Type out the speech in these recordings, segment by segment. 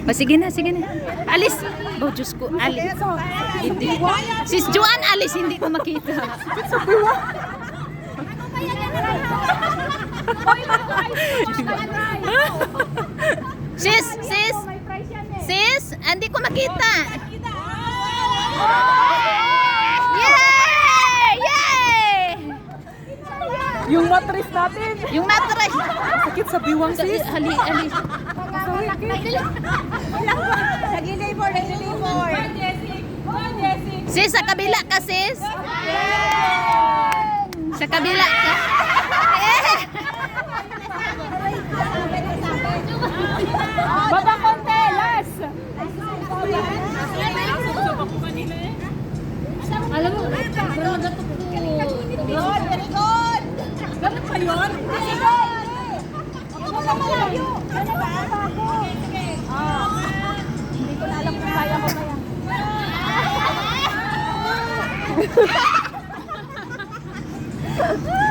O, sige na, sige na. Alis. Oh, Diyos ko, alis. Hindi. Sis Joan, alis. Hindi ko makita. Sis, sis. Sis, hindi ko makita. Yay! Yay! Yung mattress natin. Yung mattress. Sakit sa biwang, sis. Ali, ali. Sis, sa kabila ka, sis. Sa kabila ka. Baba konti, last. Alam mo, parang nagatok ko. Very good. Ganun pa yun? Hindi ko na alam kung kaya ko kaya.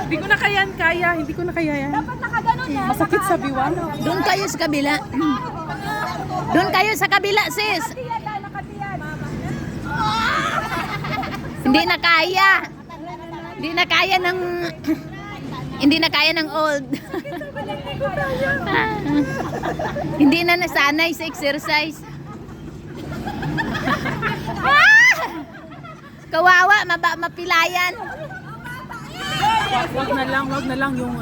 Hindi ko na kaya. Hindi ko na kaya yan. Dapat nakaganon yan. Masakit sa biwan. Doon kayo sa kabila. Doon kayo sa kabila, sis. Hindi na kaya. Hindi na kaya ng hindi na kaya ng old. Hindi na nasanay sa exercise. Kawawa, mapilayan. Wag na lang yung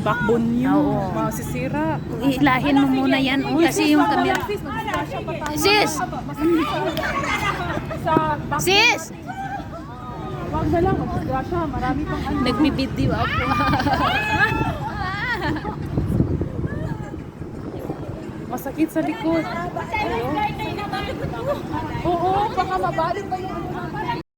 backbone niyo. Oo. Masisira. Ilahin mo muna yan. Kasi yung camera. Sis! Sa Sis! wag na lang, magdasya, marami pang ano. Nagbibideo ako. Masakit sa likod. Oo, baka mabalik pa yung